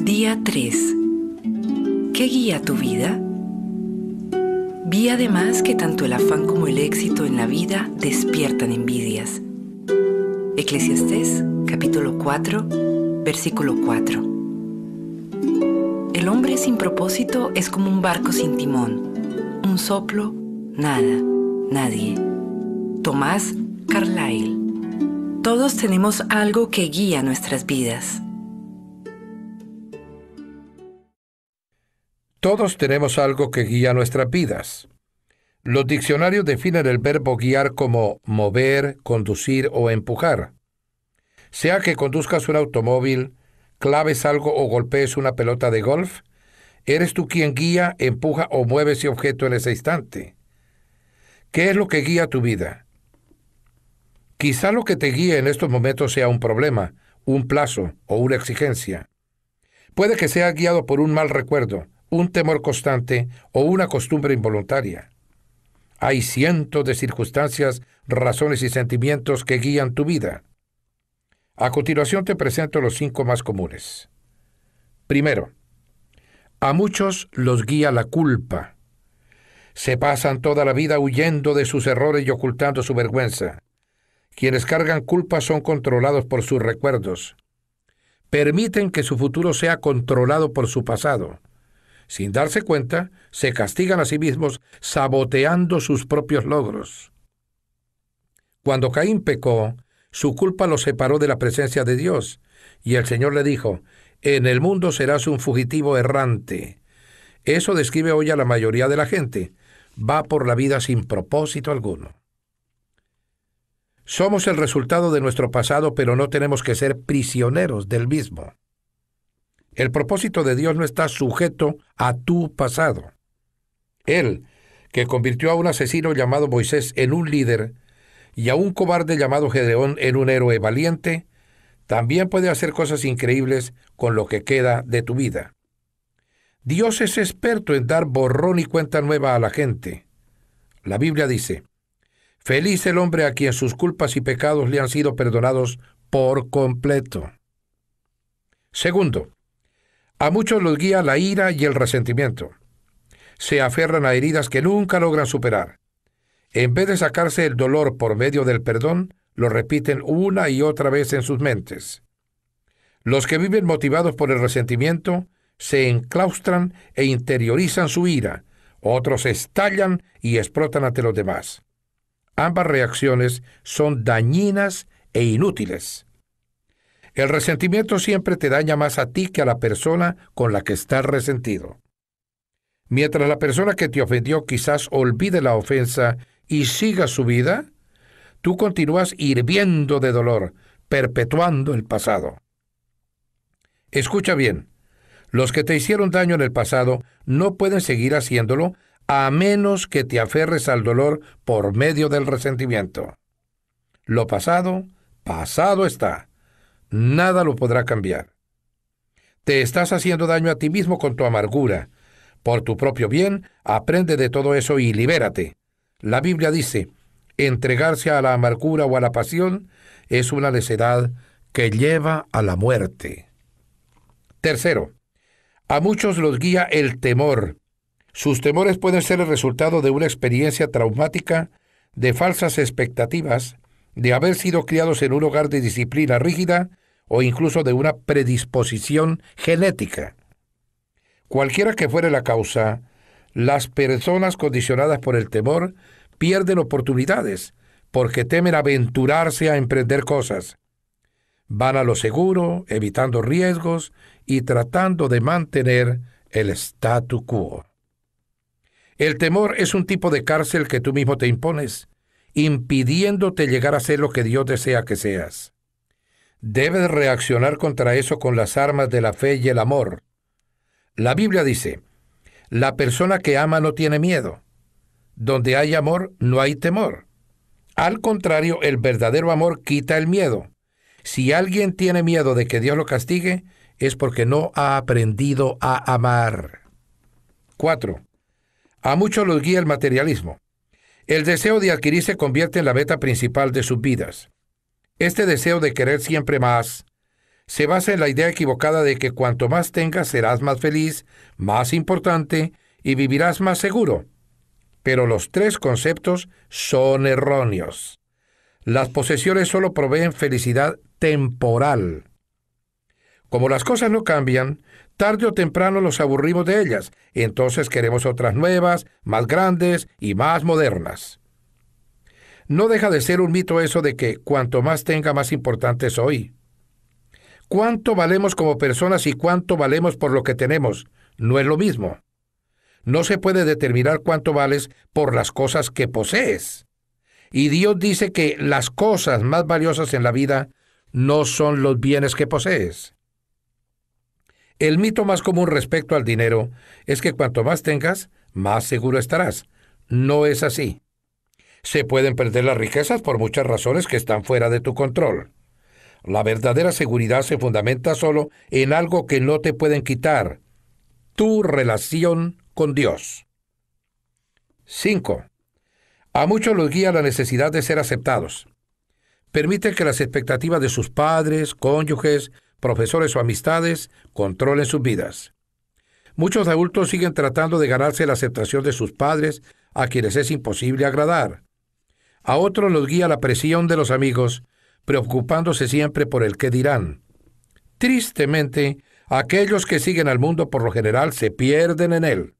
Día 3. ¿Qué guía tu vida? Vi además que tanto el afán como el éxito en la vida despiertan envidias. Eclesiastés, capítulo 4, versículo 4. El hombre sin propósito es como un barco sin timón. Un soplo, nada, nadie. Tomás Carlyle. Todos tenemos algo que guía nuestras vidas. Todos tenemos algo que guía nuestras vidas. Los diccionarios definen el verbo guiar como mover, conducir o empujar. Sea que conduzcas un automóvil, claves algo o golpees una pelota de golf, eres tú quien guía, empuja o mueve ese objeto en ese instante. ¿Qué es lo que guía tu vida? Quizá lo que te guíe en estos momentos sea un problema, un plazo o una exigencia. Puede que seas guiado por un mal recuerdo, un temor constante o una costumbre involuntaria. Hay cientos de circunstancias, razones y sentimientos que guían tu vida. A continuación te presento los 5 más comunes. Primero, a muchos los guía la culpa. Se pasan toda la vida huyendo de sus errores y ocultando su vergüenza. Quienes cargan culpa son controlados por sus recuerdos. Permiten que su futuro sea controlado por su pasado. Sin darse cuenta, se castigan a sí mismos saboteando sus propios logros. Cuando Caín pecó, su culpa lo separó de la presencia de Dios, y el Señor le dijo: «En el mundo serás un fugitivo errante». Eso describe hoy a la mayoría de la gente. Va por la vida sin propósito alguno. Somos el resultado de nuestro pasado, pero no tenemos que ser prisioneros del mismo. El propósito de Dios no está sujeto a tu pasado. Él, que convirtió a un asesino llamado Moisés en un líder y a un cobarde llamado Gedeón en un héroe valiente, también puede hacer cosas increíbles con lo que queda de tu vida. Dios es experto en dar borrón y cuenta nueva a la gente. La Biblia dice: «Feliz el hombre a quien sus culpas y pecados le han sido perdonados por completo». Segundo, a muchos los guía la ira y el resentimiento. Se aferran a heridas que nunca logran superar. En vez de sacarse el dolor por medio del perdón, lo repiten una y otra vez en sus mentes. Los que viven motivados por el resentimiento se enclaustran e interiorizan su ira. Otros estallan y explotan ante los demás. Ambas reacciones son dañinas e inútiles. El resentimiento siempre te daña más a ti que a la persona con la que estás resentido. Mientras la persona que te ofendió quizás olvide la ofensa y siga su vida, tú continúas hirviendo de dolor, perpetuando el pasado. Escucha bien, los que te hicieron daño en el pasado no pueden seguir haciéndolo a menos que te aferres al dolor por medio del resentimiento. Lo pasado, pasado está. Nada lo podrá cambiar. Te estás haciendo daño a ti mismo con tu amargura. Por tu propio bien, aprende de todo eso y libérate. La Biblia dice: entregarse a la amargura o a la pasión es una necedad que lleva a la muerte. Tercero, a muchos los guía el temor. Sus temores pueden ser el resultado de una experiencia traumática, de falsas expectativas, de haber sido criados en un hogar de disciplina rígida o incluso de una predisposición genética. Cualquiera que fuere la causa, las personas condicionadas por el temor pierden oportunidades porque temen aventurarse a emprender cosas. Van a lo seguro, evitando riesgos y tratando de mantener el statu quo. El temor es un tipo de cárcel que tú mismo te impones, impidiéndote llegar a ser lo que Dios desea que seas. Debes reaccionar contra eso con las armas de la fe y el amor. La Biblia dice: la persona que ama no tiene miedo. Donde hay amor, no hay temor. Al contrario, el verdadero amor quita el miedo. Si alguien tiene miedo de que Dios lo castigue, es porque no ha aprendido a amar. 4. A muchos los guía el materialismo. El deseo de adquirir se convierte en la meta principal de sus vidas. Este deseo de querer siempre más se basa en la idea equivocada de que cuanto más tengas serás más feliz, más importante y vivirás más seguro. Pero los tres conceptos son erróneos. Las posesiones solo proveen felicidad temporal. Como las cosas no cambian, tarde o temprano nos aburrimos de ellas, entonces queremos otras nuevas, más grandes y más modernas. No deja de ser un mito eso de que cuanto más tenga, más importante soy. ¿Cuánto valemos como personas y cuánto valemos por lo que tenemos? No es lo mismo. No se puede determinar cuánto vales por las cosas que posees. Y Dios dice que las cosas más valiosas en la vida no son los bienes que posees. El mito más común respecto al dinero es que cuanto más tengas, más seguro estarás. No es así. Se pueden perder las riquezas por muchas razones que están fuera de tu control. La verdadera seguridad se fundamenta solo en algo que no te pueden quitar: tu relación con Dios. 5. A muchos los guía la necesidad de ser aceptados. Permite que las expectativas de sus padres, cónyuges, profesores o amistades controlen sus vidas. Muchos adultos siguen tratando de ganarse la aceptación de sus padres, a quienes es imposible agradar. A otros los guía la presión de los amigos, preocupándose siempre por el qué dirán. Tristemente, aquellos que siguen al mundo por lo general se pierden en él.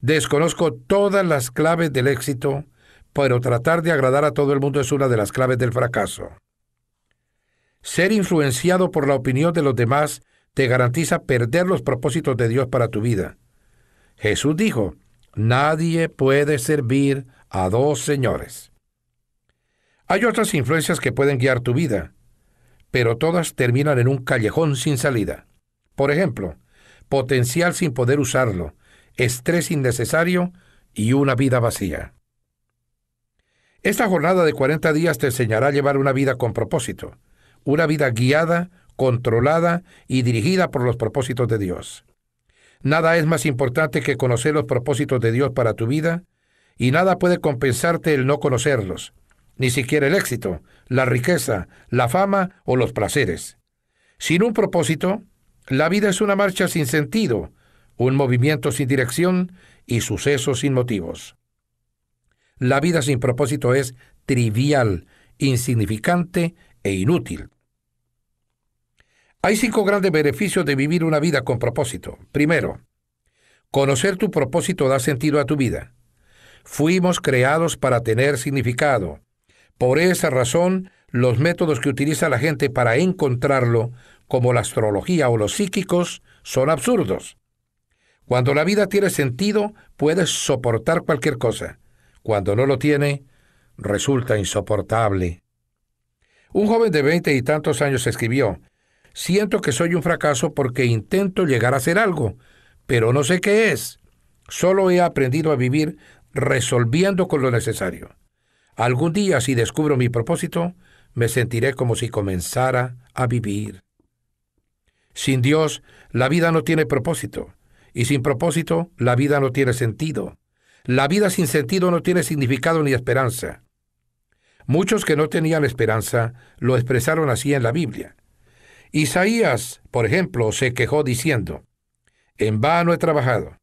Desconozco todas las claves del éxito, pero tratar de agradar a todo el mundo es una de las claves del fracaso. Ser influenciado por la opinión de los demás te garantiza perder los propósitos de Dios para tu vida. Jesús dijo: nadie puede servir a dos señores. Hay otras influencias que pueden guiar tu vida, pero todas terminan en un callejón sin salida. Por ejemplo, potencial sin poder usarlo, estrés innecesario y una vida vacía. Esta jornada de 40 días te enseñará a llevar una vida con propósito, una vida guiada, controlada y dirigida por los propósitos de Dios. Nada es más importante que conocer los propósitos de Dios para tu vida, y nada puede compensarte el no conocerlos, ni siquiera el éxito, la riqueza, la fama o los placeres. Sin un propósito, la vida es una marcha sin sentido, un movimiento sin dirección y sucesos sin motivos. La vida sin propósito es trivial, insignificante e inútil. Hay 5 grandes beneficios de vivir una vida con propósito. Primero, conocer tu propósito da sentido a tu vida. Fuimos creados para tener significado. Por esa razón, los métodos que utiliza la gente para encontrarlo, como la astrología o los psíquicos, son absurdos. Cuando la vida tiene sentido, puedes soportar cualquier cosa. Cuando no lo tiene, resulta insoportable. Un joven de 20 y tantos años escribió: siento que soy un fracaso porque intento llegar a ser algo, pero no sé qué es. Solo he aprendido a vivir resolviendo con lo necesario. Algún día, si descubro mi propósito, me sentiré como si comenzara a vivir. Sin Dios, la vida no tiene propósito, y sin propósito, la vida no tiene sentido. La vida sin sentido no tiene significado ni esperanza. Muchos que no tenían esperanza lo expresaron así en la Biblia. Isaías, por ejemplo, se quejó diciendo: en vano he trabajado,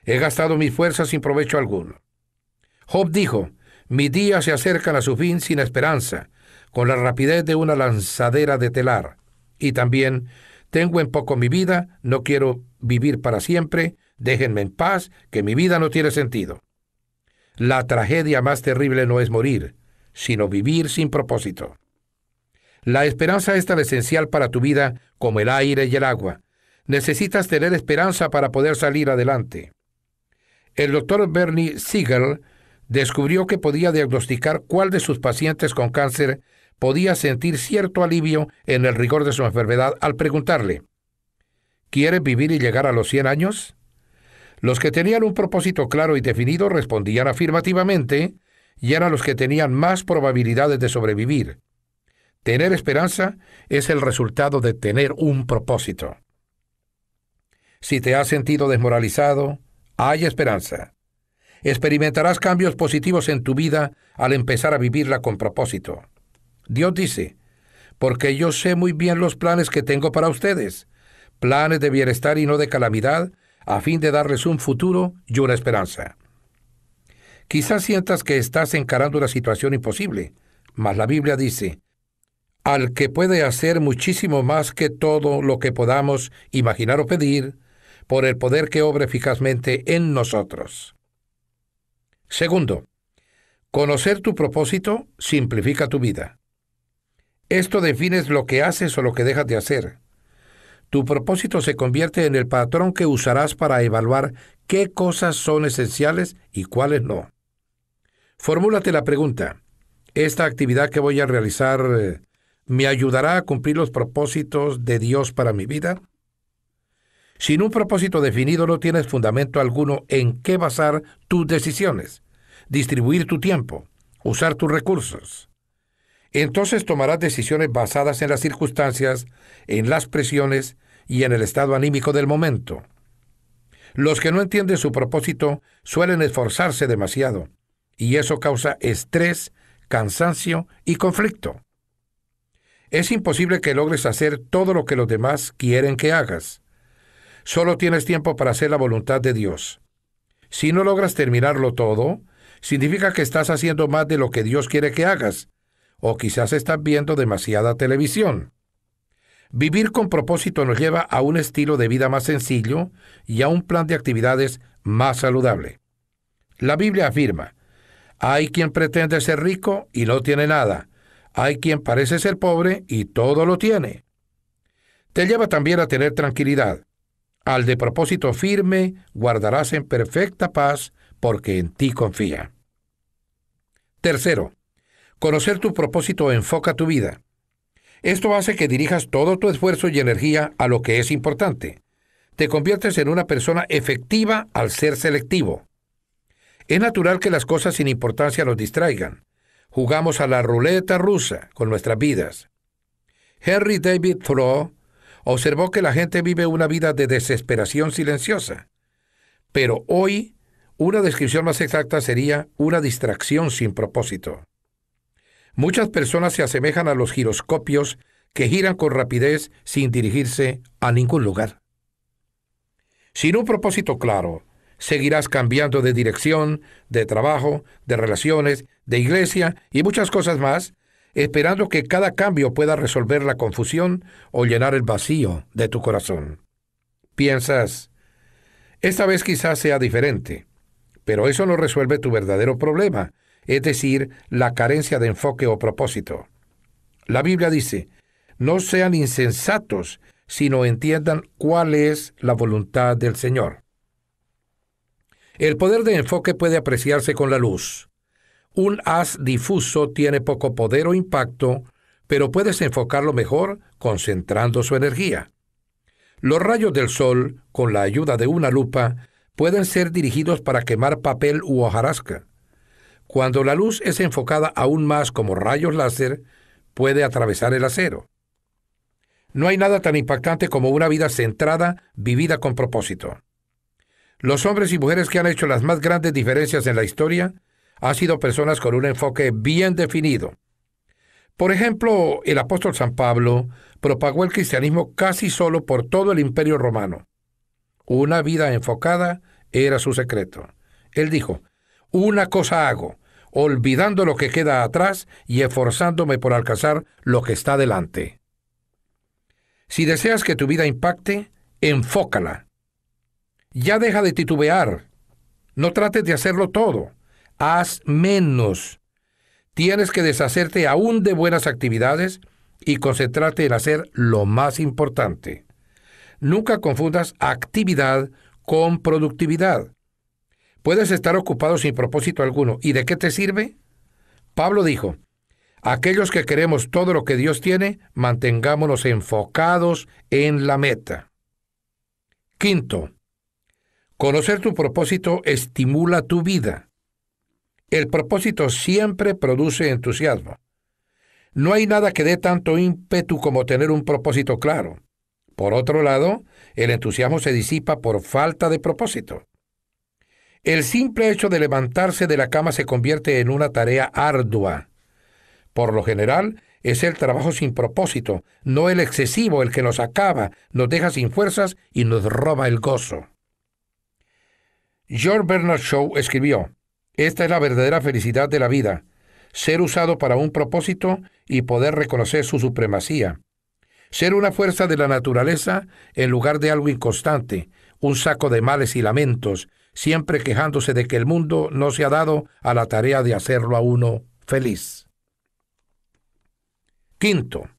he gastado mis fuerzas sin provecho alguno. Job dijo: mis días se acercan a su fin sin esperanza, con la rapidez de una lanzadera de telar. Y también: tengo en poco mi vida, no quiero vivir para siempre, déjenme en paz, que mi vida no tiene sentido. La tragedia más terrible no es morir, sino vivir sin propósito. La esperanza es tan esencial para tu vida como el aire y el agua. Necesitas tener esperanza para poder salir adelante. El doctor Bernie Siegel descubrió que podía diagnosticar cuál de sus pacientes con cáncer podía sentir cierto alivio en el rigor de su enfermedad al preguntarle: ¿quieres vivir y llegar a los 100 años? Los que tenían un propósito claro y definido respondían afirmativamente, y eran los que tenían más probabilidades de sobrevivir. Tener esperanza es el resultado de tener un propósito. Si te has sentido desmoralizado, hay esperanza. Experimentarás cambios positivos en tu vida al empezar a vivirla con propósito. Dios dice, porque yo sé muy bien los planes que tengo para ustedes, planes de bienestar y no de calamidad, a fin de darles un futuro y una esperanza. Quizás sientas que estás encarando una situación imposible, mas la Biblia dice, al que puede hacer muchísimo más que todo lo que podamos imaginar o pedir, por el poder que obra eficazmente en nosotros. Segundo, conocer tu propósito simplifica tu vida. Esto define lo que haces o lo que dejas de hacer. Tu propósito se convierte en el patrón que usarás para evaluar qué cosas son esenciales y cuáles no. Formúlate la pregunta, ¿esta actividad que voy a realizar me ayudará a cumplir los propósitos de Dios para mi vida? Sin un propósito definido no tienes fundamento alguno en qué basar tus decisiones, distribuir tu tiempo, usar tus recursos. Entonces tomarás decisiones basadas en las circunstancias, en las presiones y en el estado anímico del momento. Los que no entienden su propósito suelen esforzarse demasiado, y eso causa estrés, cansancio y conflicto. Es imposible que logres hacer todo lo que los demás quieren que hagas. Solo tienes tiempo para hacer la voluntad de Dios. Si no logras terminarlo todo, significa que estás haciendo más de lo que Dios quiere que hagas, o quizás estás viendo demasiada televisión. Vivir con propósito nos lleva a un estilo de vida más sencillo y a un plan de actividades más saludable. La Biblia afirma, hay quien pretende ser rico y no tiene nada. Hay quien parece ser pobre y todo lo tiene. Te lleva también a tener tranquilidad. Al de propósito firme, guardarás en perfecta paz, porque en ti confía. Tercero, conocer tu propósito enfoca tu vida. Esto hace que dirijas todo tu esfuerzo y energía a lo que es importante. Te conviertes en una persona efectiva al ser selectivo. Es natural que las cosas sin importancia nos distraigan. Jugamos a la ruleta rusa con nuestras vidas. Henry David Thoreau observó que la gente vive una vida de desesperación silenciosa. Pero hoy, una descripción más exacta sería una distracción sin propósito. Muchas personas se asemejan a los giroscopios que giran con rapidez sin dirigirse a ningún lugar. Sin un propósito claro, seguirás cambiando de dirección, de trabajo, de relaciones, de iglesia y muchas cosas más, esperando que cada cambio pueda resolver la confusión o llenar el vacío de tu corazón. Piensas, esta vez quizás sea diferente, pero eso no resuelve tu verdadero problema, es decir, la carencia de enfoque o propósito. La Biblia dice, no sean insensatos, sino entiendan cuál es la voluntad del Señor. El poder de enfoque puede apreciarse con la luz. Un haz difuso tiene poco poder o impacto, pero puedes enfocarlo mejor concentrando su energía. Los rayos del sol, con la ayuda de una lupa, pueden ser dirigidos para quemar papel u hojarasca. Cuando la luz es enfocada aún más como rayos láser, puede atravesar el acero. No hay nada tan impactante como una vida centrada, vivida con propósito. Los hombres y mujeres que han hecho las más grandes diferencias en la historia han sido personas con un enfoque bien definido. Por ejemplo, el apóstol San Pablo propagó el cristianismo casi solo por todo el Imperio Romano. Una vida enfocada era su secreto. Él dijo, una cosa hago, olvidando lo que queda atrás y esforzándome por alcanzar lo que está delante. Si deseas que tu vida impacte, enfócala. Ya deja de titubear. No trates de hacerlo todo. Haz menos. Tienes que deshacerte aún de buenas actividades y concentrarte en hacer lo más importante. Nunca confundas actividad con productividad. Puedes estar ocupado sin propósito alguno. ¿Y de qué te sirve? Pablo dijo, aquellos que queremos todo lo que Dios tiene, mantengámonos enfocados en la meta. Quinto, conocer tu propósito estimula tu vida. El propósito siempre produce entusiasmo. No hay nada que dé tanto ímpetu como tener un propósito claro. Por otro lado, el entusiasmo se disipa por falta de propósito. El simple hecho de levantarse de la cama se convierte en una tarea ardua. Por lo general, es el trabajo sin propósito, no el excesivo, el que nos acaba, nos deja sin fuerzas y nos roba el gozo. George Bernard Shaw escribió: «Esta es la verdadera felicidad de la vida, ser usado para un propósito y poder reconocer su supremacía. Ser una fuerza de la naturaleza en lugar de algo inconstante, un saco de males y lamentos, siempre quejándose de que el mundo no se ha dado a la tarea de hacerlo a uno feliz». Quinto,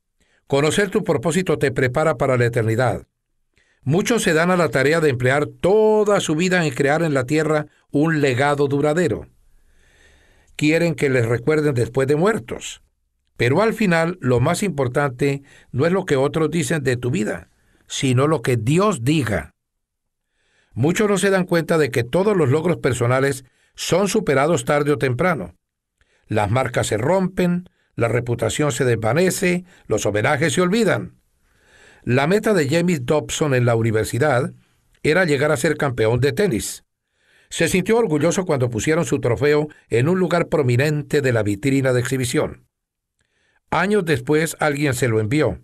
conocer tu propósito te prepara para la eternidad. Muchos se dan a la tarea de emplear toda su vida en crear en la tierra un legado duradero. Quieren que les recuerden después de muertos. Pero al final, lo más importante no es lo que otros dicen de tu vida, sino lo que Dios diga. Muchos no se dan cuenta de que todos los logros personales son superados tarde o temprano. Las marcas se rompen, la reputación se desvanece, los homenajes se olvidan. La meta de James Dobson en la universidad era llegar a ser campeón de tenis. Se sintió orgulloso cuando pusieron su trofeo en un lugar prominente de la vitrina de exhibición. Años después alguien se lo envió.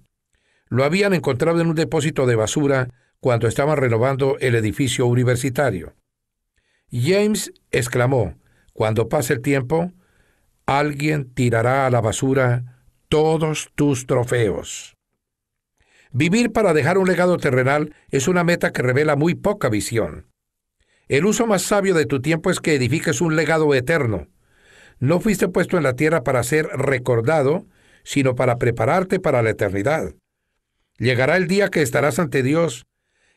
Lo habían encontrado en un depósito de basura cuando estaban renovando el edificio universitario. James exclamó: «Cuando pase el tiempo, alguien tirará a la basura todos tus trofeos». Vivir para dejar un legado terrenal es una meta que revela muy poca visión. El uso más sabio de tu tiempo es que edifiques un legado eterno. No fuiste puesto en la tierra para ser recordado, sino para prepararte para la eternidad. Llegará el día que estarás ante Dios.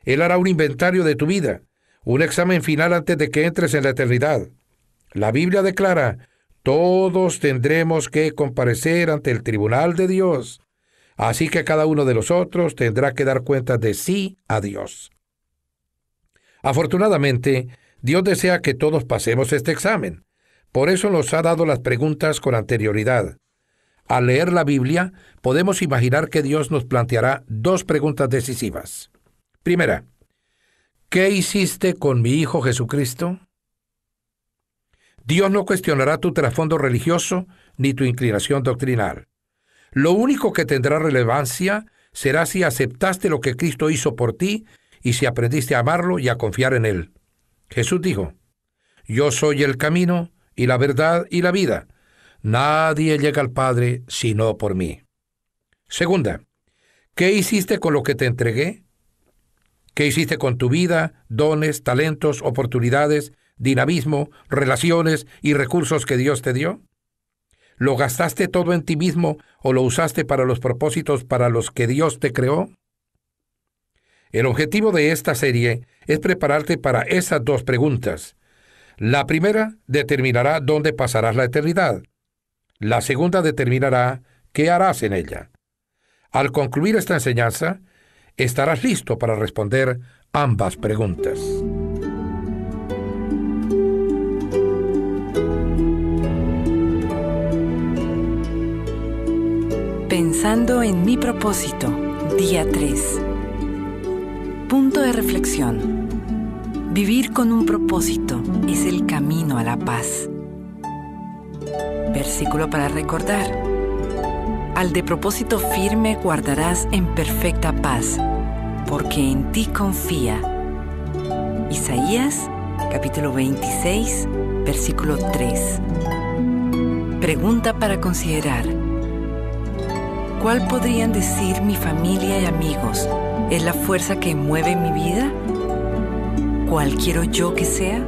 Él hará un inventario de tu vida, un examen final antes de que entres en la eternidad. La Biblia declara: «Todos tendremos que comparecer ante el tribunal de Dios». Así que cada uno de nosotros tendrá que dar cuenta de sí a Dios. Afortunadamente, Dios desea que todos pasemos este examen. Por eso nos ha dado las preguntas con anterioridad. Al leer la Biblia, podemos imaginar que Dios nos planteará dos preguntas decisivas. Primera, ¿qué hiciste con mi Hijo Jesucristo? Dios no cuestionará tu trasfondo religioso ni tu inclinación doctrinal. Lo único que tendrá relevancia será si aceptaste lo que Cristo hizo por ti y si aprendiste a amarlo y a confiar en Él. Jesús dijo: «Yo soy el camino y la verdad y la vida. Nadie llega al Padre sino por mí». Segunda, ¿qué hiciste con lo que te entregué? ¿Qué hiciste con tu vida, dones, talentos, oportunidades, dinamismo, relaciones y recursos que Dios te dio? ¿Lo gastaste todo en ti mismo o lo usaste para los propósitos para los que Dios te creó? El objetivo de esta serie es prepararte para esas dos preguntas. La primera determinará dónde pasarás la eternidad. La segunda determinará qué harás en ella. Al concluir esta enseñanza, estarás listo para responder ambas preguntas. Pensando en mi propósito, día 3. Punto de reflexión. Vivir con un propósito es el camino a la paz. Versículo para recordar. Al de propósito firme guardarás en perfecta paz, porque en ti confía. Isaías, capítulo 26, versículo 3. Pregunta para considerar. ¿Cuál podrían decir mi familia y amigos es la fuerza que mueve mi vida? ¿Cuál quiero yo que sea?